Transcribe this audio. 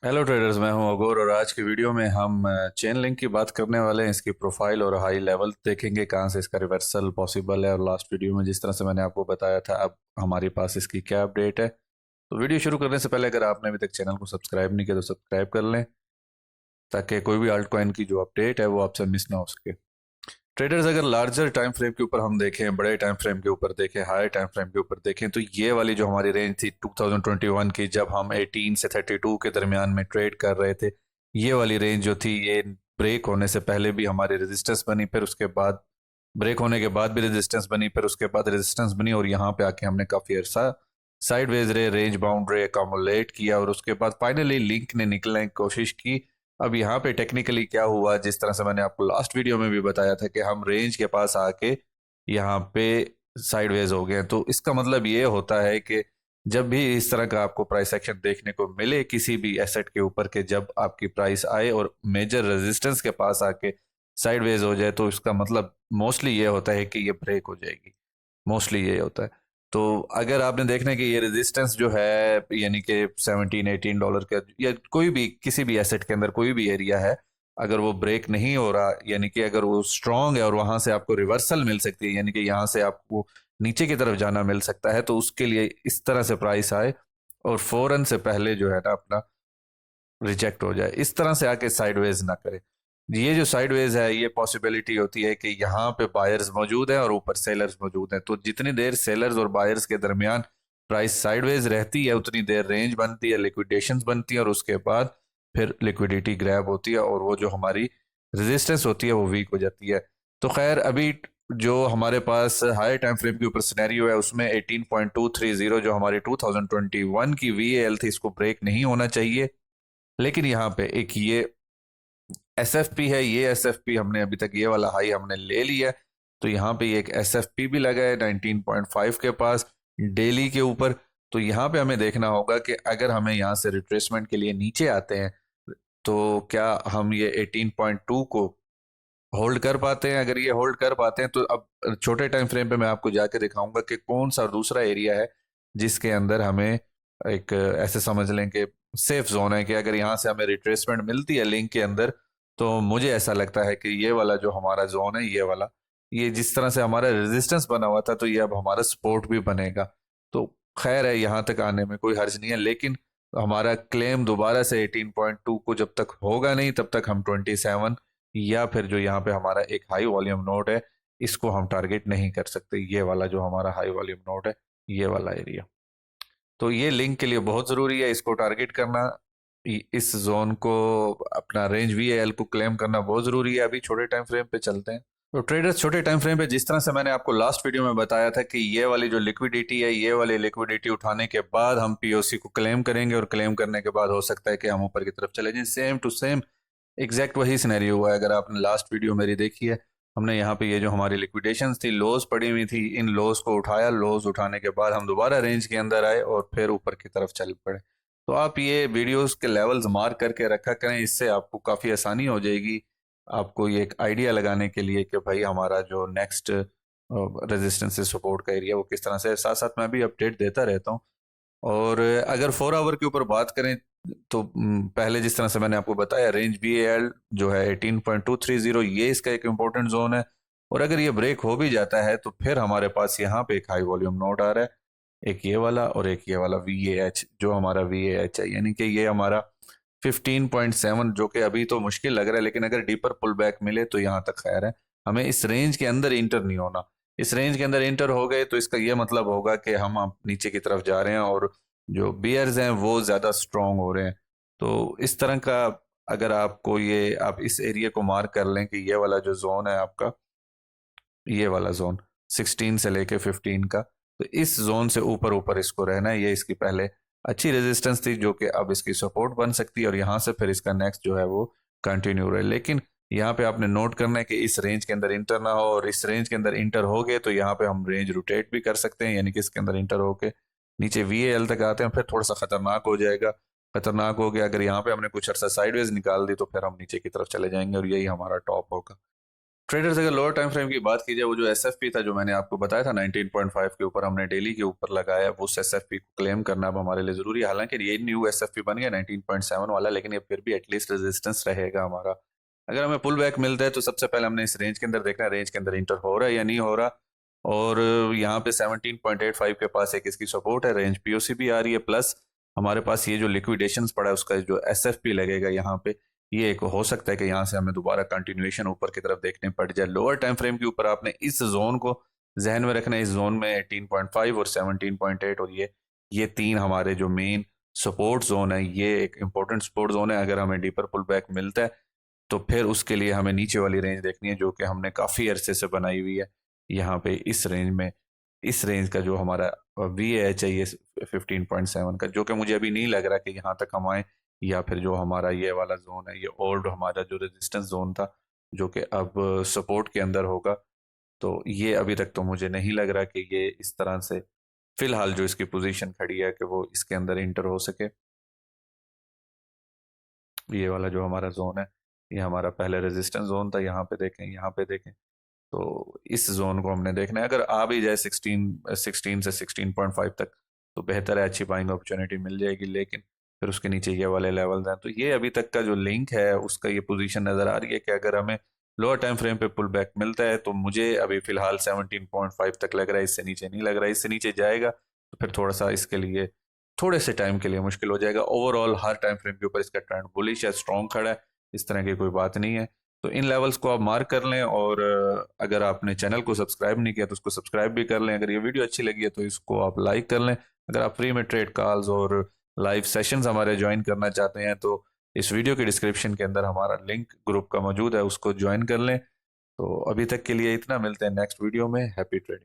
Hello traders, मैं हूं अगोर और आज की वीडियो में हम चेन लिंक की बात करने वाले हैं। इसकी प्रोफाइल और हाई लेवल देखेंगे कहां से इसका रिवर्सल पॉसिबल है। और लास्ट वीडियो में जिस तरह से मैंने आपको बताया था, अब हमारे पास इसकी क्या अपडेट है। तो वीडियो शुरू करने से पहले अगर आपने अभी तक चैनल को सब्सक्राइब नहीं किया तो सब्सक्राइब कर लें, ताकि कोई भी आल्ट कॉइन की जो अपडेट है वो आपसे मिस ना हो सके। ट्रेडर्स, अगर लार्जर टाइम फ्रेम के ऊपर हम देखें, बड़े टाइम फ्रेम के ऊपर देखें, हाई टाइम फ्रेम के ऊपर देखें, तो ये वाली जो हमारी रेंज थी 2021 की, जब हम 18 से 32 के दरमियान में ट्रेड कर रहे थे, ये वाली रेंज जो थी, ये ब्रेक होने से पहले भी हमारी रेजिस्टेंस बनी, फिर उसके बाद ब्रेक होने के बाद भी रेजिस्टेंस बनी, फिर उसके बाद रेजिस्टेंस बनी, और यहाँ पे आके हमने काफ़ी अरसा साइडवेज रे रेंज बाउंड रे अकोमोलेट किया, और उसके बाद फाइनली लिंक ने निकलने की कोशिश की। अब यहाँ पे टेक्निकली क्या हुआ, जिस तरह से मैंने आपको लास्ट वीडियो में भी बताया था कि हम रेंज के पास आके यहाँ पे साइडवेज हो गए हैं। तो इसका मतलब ये होता है कि जब भी इस तरह का आपको प्राइस एक्शन देखने को मिले किसी भी एसेट के ऊपर के, जब आपकी प्राइस आए और मेजर रेजिस्टेंस के पास आके साइडवेज हो जाए, तो इसका मतलब मोस्टली ये होता है कि ये ब्रेक हो जाएगी। मोस्टली ये होता है। तो अगर आपने देखना है कि ये रेजिस्टेंस जो है, यानी कि 17-18 डॉलर का, या कोई भी किसी भी एसेट के अंदर कोई भी एरिया है, अगर वो ब्रेक नहीं हो रहा, यानी कि अगर वो स्ट्रांग है और वहां से आपको रिवर्सल मिल सकती है, यानी कि यहाँ से आपको नीचे की तरफ जाना मिल सकता है, तो उसके लिए इस तरह से प्राइस आए और फौरन से पहले जो है ना अपना रिजेक्ट हो जाए, इस तरह से आके साइडवेज ना करे। ये जो साइडवेज है, ये पॉसिबिलिटी होती है कि यहाँ पे बायर्स मौजूद हैं और ऊपर सेलर्स मौजूद हैं, तो जितनी देर सेलर्स और बायर्स के दरमियान प्राइस साइडवेज रहती है, उतनी देर रेंज बनती है, लिक्विडेशंस बनती है, और उसके बाद फिर लिक्विडिटी ग्रैब होती है और वो जो हमारी रेजिस्टेंस होती है वो वीक हो जाती है। तो खैर, अभी जो हमारे पास हाई टाइम फ्रेम के ऊपर सिनेरियो है, उसमें 18.230 जो हमारी 2021 की वीएएल थी, इसको ब्रेक नहीं होना चाहिए। लेकिन यहाँ पे एक ये एसएफपी है, ये एसएफपी हमने अभी तक ये वाला हाई हमने ले लिया है। तो यहाँ पे ये एक एसएफपी भी लगा है 19.5 के पास डेली के ऊपर। तो यहाँ पे हमें देखना होगा कि अगर हमें यहाँ से रिट्रेसमेंट के लिए नीचे आते हैं, तो क्या हम ये 18.2 को होल्ड कर पाते हैं। अगर ये होल्ड कर पाते हैं, तो अब छोटे टाइम फ्रेम पे मैं आपको जाके दिखाऊंगा कि कौन सा दूसरा एरिया है जिसके अंदर हमें एक ऐसे समझ लें कि सेफ जोन है, कि अगर यहाँ से हमें रिट्रेसमेंट मिलती है लिंक के अंदर, तो मुझे ऐसा लगता है कि ये वाला जो हमारा जोन है, ये वाला, ये जिस तरह से हमारा रेजिस्टेंस बना हुआ था, तो ये अब हमारा सपोर्ट भी बनेगा। तो खैर है, यहाँ तक आने में कोई हर्ज नहीं है, लेकिन हमारा क्लेम दोबारा से 18.2 को जब तक होगा नहीं, तब तक हम 27, या फिर जो यहाँ पे हमारा एक हाई वॉल्यूम नोड है, इसको हम टारगेट नहीं कर सकते। ये वाला जो हमारा हाई वॉल्यूम नोड है, ये वाला एरिया, तो ये लिंक के लिए बहुत ज़रूरी है इसको टारगेट करना। इस जोन को, अपना रेंज वीएएल को क्लेम करना बहुत ज़रूरी है। अभी छोटे टाइम फ्रेम पे चलते हैं। तो ट्रेडर्स, छोटे टाइम फ्रेम पे जिस तरह से मैंने आपको लास्ट वीडियो में बताया था कि ये वाली जो लिक्विडिटी है, ये वाली लिक्विडिटी उठाने के बाद हम पीओसी को क्लेम करेंगे, और क्लेम करने के बाद हो सकता है कि हम ऊपर की तरफ चले जाएं। सेम टू सेम एग्जैक्ट वही सिनेरियो हुआ है। अगर आपने लास्ट वीडियो मेरी देखी है, हमने यहाँ पे ये जो हमारी लिक्विडेशंस थी, लॉस पड़ी हुई थी, इन लॉस को उठाया, लॉस उठाने के बाद हम दोबारा रेंज के अंदर आए और फिर ऊपर की तरफ चल पड़े। तो आप ये वीडियोस के लेवल्स मार्क करके रखा करें, इससे आपको काफ़ी आसानी हो जाएगी आपको ये एक आइडिया लगाने के लिए कि भाई हमारा जो नेक्स्ट रेजिस्टेंस सपोर्ट का एरिया वो किस तरह से है। साथ साथ मैं भी अपडेट देता रहता हूँ। और अगर 4 आवर के ऊपर बात करें, तो पहले जिस तरह से मैंने आपको बताया, रेंज बी एल जो है 18.230, ये इसका एक इम्पोर्टेंट जोन है। और अगर ये ब्रेक हो भी जाता है, तो फिर हमारे पास यहाँ पे एक हाई वॉल्यूम नोड आ रहा है, एक ये वाला और एक ये वाला वी ए एच, जो हमारा वी ए एच है, यानी कि ये हमारा 15.7, जो कि अभी तो मुश्किल लग रहा है, लेकिन अगर डीपर पुल बैक मिले तो यहाँ तक खैर है। हमें इस रेंज के अंदर इंटर नहीं होना। इस रेंज के अंदर इंटर हो गए तो इसका ये मतलब होगा कि हम अब नीचे की तरफ जा रहे हैं, और जो बियर्स हैं वो ज़्यादा स्ट्रांग हो रहे हैं। तो इस तरह का, अगर आपको ये, आप इस एरिया को मार्क कर लें कि ये वाला जो जोन है आपका, ये वाला जोन 16 से लेके 15 का, तो इस जोन से ऊपर ऊपर इसको रहना है। ये इसकी पहले अच्छी रेजिस्टेंस थी, जो कि अब इसकी सपोर्ट बन सकती है, और यहाँ से फिर इसका नेक्स्ट जो है वो कंटिन्यू रहे। लेकिन यहाँ पे आपने नोट करना है कि इस रेंज के अंदर इंटर ना हो, और इस रेंज के अंदर इंटर हो गए तो यहाँ पे हम रेंज रोटेट भी कर सकते हैं, यानी कि इसके अंदर इंटर होके नीचे वी एल तक आते हैं, फिर थोड़ा सा खतरनाक हो जाएगा। खतरनाक हो गया, अगर यहाँ पे हमने कुछ अर्सा साइडवेज निकाल दी, तो फिर हम नीचे की तरफ चले जाएंगे और यही हमारा टॉप होगा। ट्रेडर्स अगर लोअर टाइम फ्रेम की बात की जाए, वो जो एसएफपी था जो मैंने आपको बताया था 19.5 के ऊपर हमने डेली के ऊपर लगाया, वो उस एसएफपी को क्लेम करना अब हमारे लिए जरूरी है। हालांकि ये न्यू एसएफपी बन गया 19.7 वाला, लेकिन ये फिर भी एटलीस्ट रेजिस्टेंस रहेगा हमारा। अगर हमें पुल बैक मिलता है तो सबसे पहले हमने इस रेंज के अंदर देखना है, रेंज के अंदर इंटर हो रहा है या नहीं हो रहा। और यहाँ पे 17.85 के पास एक इसकी सपोर्ट है, रेंज पीओसी भी आ रही है, प्लस हमारे पास ये जो लिक्विडेशंस पड़ा है उसका जो एसएफपी लगेगा यहाँ पे, ये एक हो सकता है कि यहाँ से हमें दोबारा कंटिन्यूएशन ऊपर की तरफ देखने पड़ जाए। लोअर टाइम फ्रेम के ऊपर आपने इस जोन को जहन में रखना है, इस जोन में 18.5 और 17.8 और ये तीन हमारे जो मेन सपोर्ट जोन है, ये एक इंपॉर्टेंट सपोर्ट जोन है। अगर हमें डीपर पुल बैक मिलता है तो फिर उसके लिए हमें नीचे वाली रेंज देखनी है जो कि हमने काफ़ी अरसे से बनाई हुई है। यहाँ पे इस रेंज में, इस रेंज का जो हमारा वी एच है ये 15.7 का, जो कि मुझे अभी नहीं लग रहा कि यहाँ तक हम आए, या फिर जो हमारा ये वाला जोन है, ये ओल्ड हमारा जो रेजिस्टेंस जोन था जो कि अब सपोर्ट के अंदर होगा, तो ये अभी तक तो मुझे नहीं लग रहा कि ये इस तरह से फिलहाल जो इसकी पोजीशन खड़ी है कि वो इसके अंदर इंटर हो सके। ये वाला जो हमारा जोन है, ये हमारा पहले रेजिस्टेंस जोन था, यहाँ पे देखें, यहाँ पे देखें, तो इस जोन को हमने देखना है। अगर आ भी जाए 16 से 16.5 तक तो बेहतर है, अच्छी बाइंग अपॉर्चुनिटी मिल जाएगी। लेकिन फिर उसके नीचे ये वाले लेवल्स हैं, तो ये अभी तक का जो लिंक है उसका ये पोजीशन नज़र आ रही है कि अगर हमें लोअर टाइम फ्रेम पे पुल बैक मिलता है तो मुझे अभी फिलहाल 17.5 तक लग रहा है, इससे नीचे नहीं लग रहा है। इससे नीचे जाएगा तो फिर थोड़ा सा इसके लिए थोड़े से टाइम के लिए मुश्किल हो जाएगा। ओवरऑल हर टाइम फ्रेम के ऊपर इसका ट्रेंड बुलिश है, स्ट्रॉन्ग खड़ा है, इस तरह की कोई बात नहीं है। तो इन लेवल्स को आप मार्क कर लें, और अगर आपने चैनल को सब्सक्राइब नहीं किया तो उसको सब्सक्राइब भी कर लें। अगर ये वीडियो अच्छी लगी है तो इसको आप लाइक कर लें। अगर आप फ्री में ट्रेड कॉल्स और लाइव सेशंस हमारे ज्वाइन करना चाहते हैं तो इस वीडियो के डिस्क्रिप्शन के अंदर हमारा लिंक ग्रुप का मौजूद है, उसको ज्वाइन कर लें। तो अभी तक के लिए इतना, मिलते हैं नेक्स्ट वीडियो में। Happy trading.